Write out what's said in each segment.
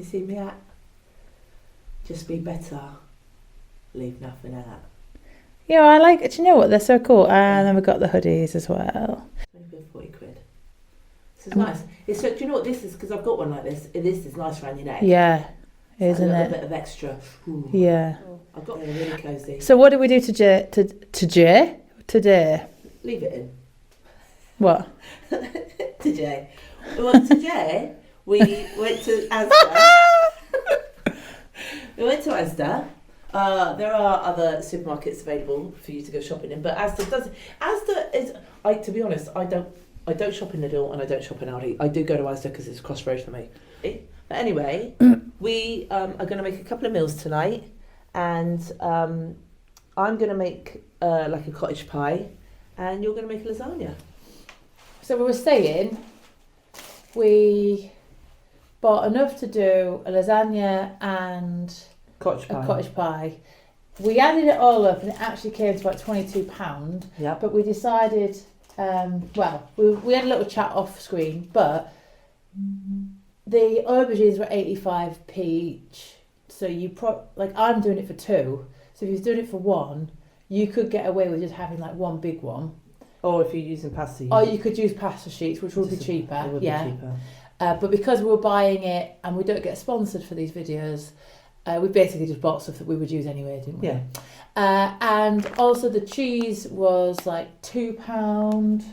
see me at? Just be better. Leave nothing out. Yeah, I like it. Do you know what? They're so cool. And then we've got the hoodies as well. 40 quid. This is nice. It's so, do you know what this is? Because I've got one like this. This is nice around your neck. Yeah, it's isn't like a it? little bit of extra. Ooh. Yeah. I've got it really cosy. So what did we do today? Leave it in. What? Today. Well, today we went to Asda. We went to Asda. There are other supermarkets available for you to go shopping in, but Asda is. To be honest, I don't shop in Lidl and I don't shop in Aldi. I do go to Asda because it's a crossroad for me. But anyway, we are going to make a couple of meals tonight, and I'm going to make like a cottage pie, and you're going to make a lasagna. So we were saying we bought enough to do a lasagna and Cottage pie. We added it all up and it actually came to about £22. Yeah. But we decided, we had a little chat off screen, but the aubergines were 85p each. So I'm doing it for two. So if you was doing it for one, you could get away with just having like one big one. Or if you're using pasta. Or you could use pasta sheets, which would be cheaper. It would be cheaper. But because we were buying it and we don't get sponsored for these videos, we basically just bought stuff that we would use anyway, didn't we? Yeah. And also the cheese was like £2. Hang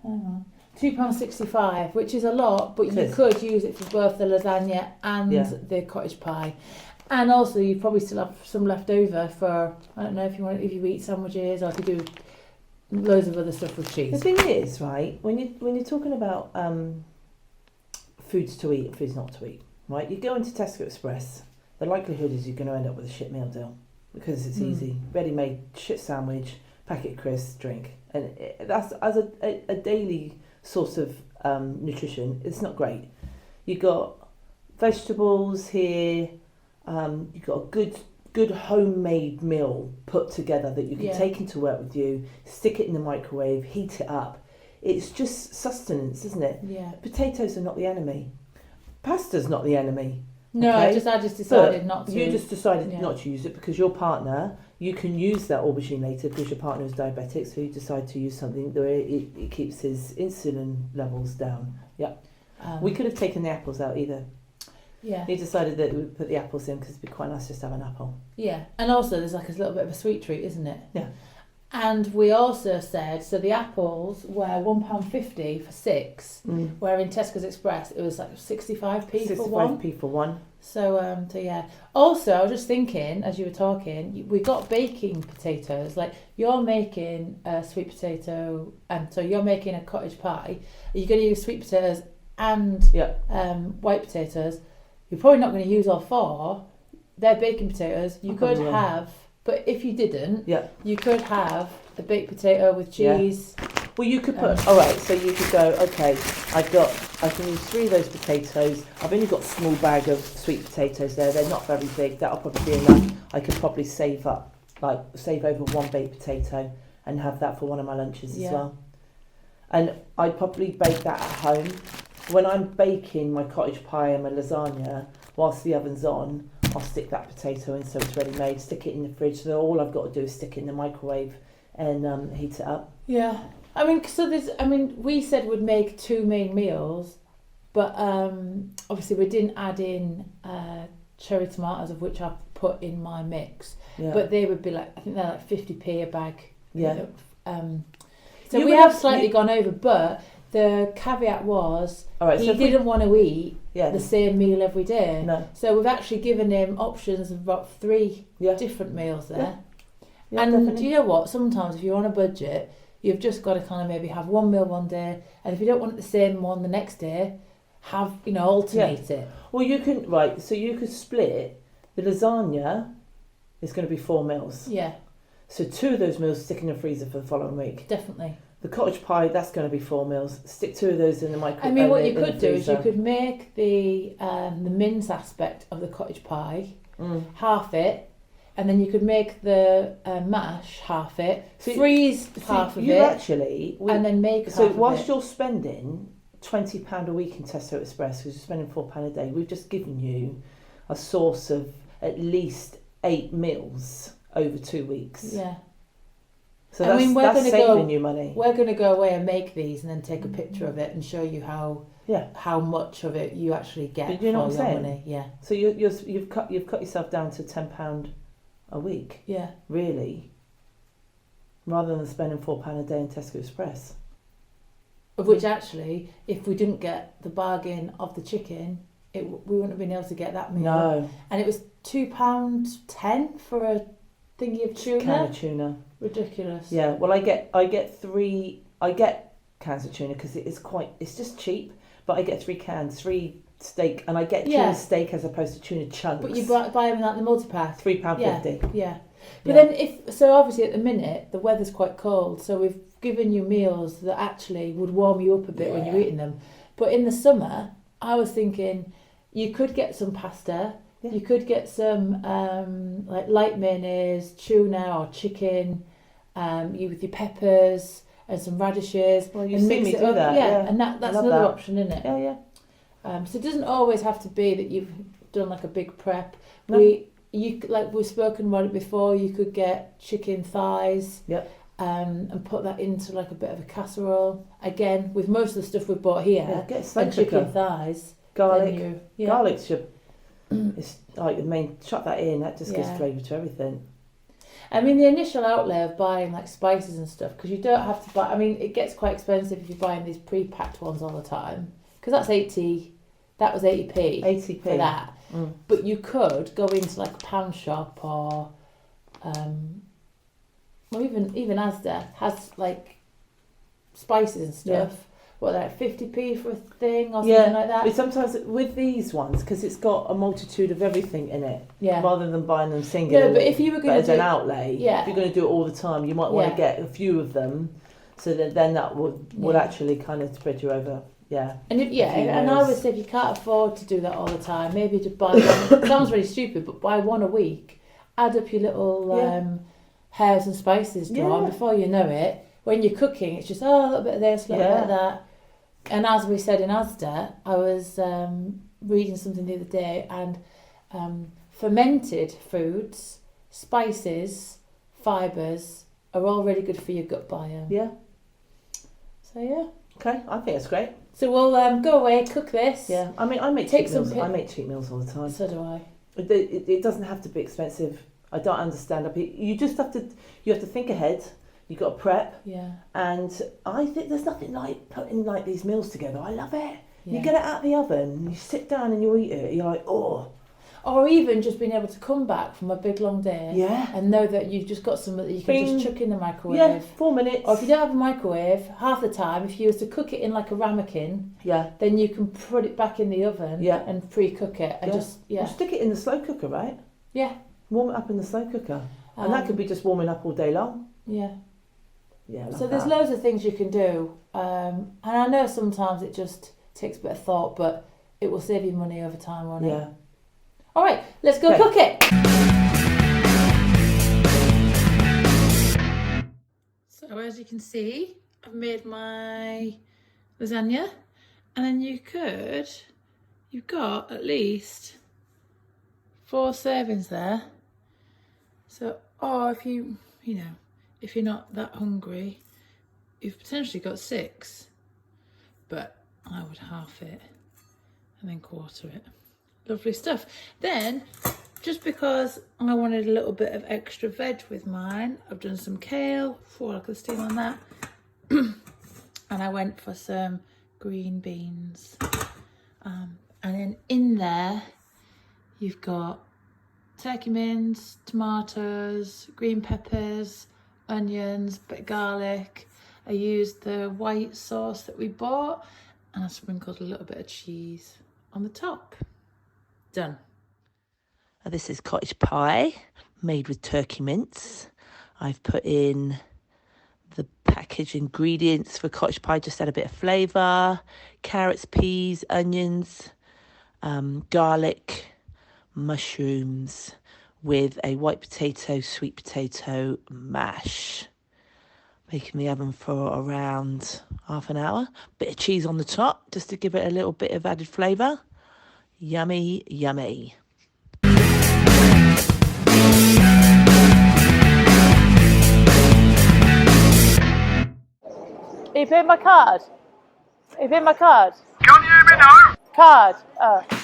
on. £2.65, which is a lot, but you could use it for both the lasagna and the cottage pie. And also you probably still have some left over for, I don't know, if you eat sandwiches or if you do loads of other stuff with cheese. The thing is, right, when you're talking about foods to eat and foods not to eat, right, you go into Tesco Express, the likelihood is you're going to end up with a shit meal deal because it's easy, ready-made shit sandwich, packet of crisps, drink, and that's as a daily source of nutrition. It's not great. You got vegetables here. You got a good homemade meal put together that you can take into work with you, stick it in the microwave, heat it up. It's just sustenance, isn't it? Yeah. Potatoes are not the enemy. Pasta's not the enemy. No, okay? I just decided not to. You just decided not to use it because your partner, you can use that aubergine later because your partner is diabetic, so you decide to use something where it keeps his insulin levels down. Yeah. We could have taken the apples out either. Yeah. He decided that we would put the apples in because it'd be quite nice just to have an apple. Yeah. And also there's like a little bit of a sweet treat, isn't it? Yeah. And we also said, so the apples were £1.50 for 6, where in Tesco's Express it was like 65p for one. 65p for one. So yeah. Also, I was just thinking, as you were talking, we got baking potatoes. Like, you're making a sweet potato, so you're making a cottage pie. Are you going to use sweet potatoes and white potatoes? You're probably not going to use all four. They're baking potatoes. You could have... But if you didn't, you could have a baked potato with cheese. Yeah. Well, you could put... all right, so you could go, okay, I can use 3 of those potatoes. I've only got a small bag of sweet potatoes there. They're not very big. That'll probably be enough. I could probably save over 1 baked potato and have that for one of my lunches as well. And I'd probably bake that at home. When I'm baking my cottage pie and my lasagna, whilst the oven's on, I'll stick that potato in so it's ready made, stick it in the fridge, so all I've got to do is stick it in the microwave and heat it up. Yeah. We said we'd make 2 main meals, but obviously we didn't add in cherry tomatoes, of which I put in my mix. Yeah. But they would be like, I think they're like 50p a bag. Yeah. So we have slightly gone over, but the caveat was he didn't want to eat the same meal every day. No. So we've actually given him options of about 3 different meals there. Yeah, and definitely. Do you know what? Sometimes if you're on a budget, you've just got to kind of maybe have one meal one day, and if you don't want the same one the next day, alternate it. Well, you can, so you could split the lasagna. It's going to be 4 meals. Yeah. So 2 of those meals stick in the freezer for the following week. Definitely. The cottage pie, that's going to be 4 meals. Stick 2 of those in the microwave. I mean, what you could do is you could make the mince aspect of the cottage pie, half it, and then you could make the mash half it, freeze half of it, and then make half so whilst of it. you're spending £20 a week in Tesco Express because you're spending £4 a day. We've just given you a source of at least 8 meals over 2 weeks. Yeah. So that's saving you money. We're going to go away and make these and then take a picture of it and show you how much of it you actually get do you know for what I'm your saying? money. Yeah. So you've cut yourself down to £10 a week. Yeah. Really. Rather than spending £4 a day in Tesco Express. Of which actually, if we didn't get the bargain of the chicken, we wouldn't have been able to get that meal. No. And it was £2.10 for a thingy of tuna. Can of tuna. Ridiculous. Yeah. Well, I get cans of tuna because it's just cheap. But I get 3 cans, 3 steak, and I get tuna steak as opposed to tuna chunks. But you buy them in like the multi-pack. £3.50. Yeah. But then so obviously at the minute the weather's quite cold, so we've given you meals that actually would warm you up a bit when you're eating them. But in the summer, I was thinking you could get some pasta, you could get some like light mayonnaise, tuna or chicken, with your peppers and some radishes. Well, you and see mix me it do up. that. Yeah, and that's another option, isn't it? Yeah. So it doesn't always have to be that you've done like a big prep. No. Like we've spoken about it before, you could get chicken thighs. Yep. And put that into like a bit of a casserole. Again, with most of the stuff we've bought here, get a slow and cooker. chicken thighs. Garlic. Garlic's it's like the main. Chuck that in. That just gives flavour to everything. I mean, the initial outlay of buying like spices and stuff, because you don't have to buy. I mean, it gets quite expensive if you're buying these pre-packed ones all the time. Because that's 80. That was 80p. 80p for that. Mm. But you could go into like a pound shop or, well, even Asda has like spices and stuff. Yeah. What, like 50p for a thing or something like that? But sometimes with these ones, because it's got a multitude of everything in it, rather than buying them singularly. No, but if you were going to do as an outlay, if you're going to do it all the time, you might want to get a few of them, so that then that would actually kind of spread you over. Yeah. And and I would say if you can't afford to do that all the time, maybe to buy one. Sounds really stupid, but buy one a week. Add up your little herbs and spices drawer, and before you know it, when you're cooking, it's just a little bit of this, a little bit of that. And as we said in Asda, I was reading something the other day, and fermented foods, spices, fibres are all really good for your gut biome. Yeah. So okay, I think it's great. So we'll go away, cook this. Yeah, I mean, I make cheat meals. I make cheat meals all the time. So do I. It doesn't have to be expensive. I don't understand. You just have to. You have to think ahead. You've got to prep. Yeah. And I think there's nothing like putting like these meals together. I love it. Yeah. You get it out of the oven, you sit down and you eat it. You're like, oh. Or even just being able to come back from a big long day. Yeah. And know that you've just got something that you can just chuck in the microwave. Yeah, 4 minutes. Or if you don't have a microwave, half the time, if you was to cook it in like a ramekin, then you can put it back in the oven and pre-cook it and Well, stick it in the slow cooker, right? Yeah. Warm it up in the slow cooker. And that could be just warming up all day long. Yeah. Yeah. So there's loads of things you can do. And I know sometimes it just takes a bit of thought, but it will save you money over time, won't it? Yeah. All right, let's go cook it. So as you can see, I've made my lasagna, and then you've got at least 4 servings there. So, if if you're not that hungry, you've potentially got 6, but I would half it and then quarter it. Lovely stuff. Then, just because I wanted a little bit of extra veg with mine, I've done some kale, I could steam on that, and I went for some green beans. And then in there, you've got turkey mince, tomatoes, green peppers, onions, bit of garlic. I used the white sauce that we bought, and I sprinkled a little bit of cheese on the top. Done. This is cottage pie made with turkey mince. I've put in the packaged ingredients for cottage pie, just add a bit of flavour, carrots, peas, onions, garlic, mushrooms with a white potato, sweet potato mash. Bake in the oven for around half an hour. Bit of cheese on the top just to give it a little bit of added flavour. Yummy, yummy. Are you paying my card? Are you paying my card? Can't you hear me now? Card. Oh.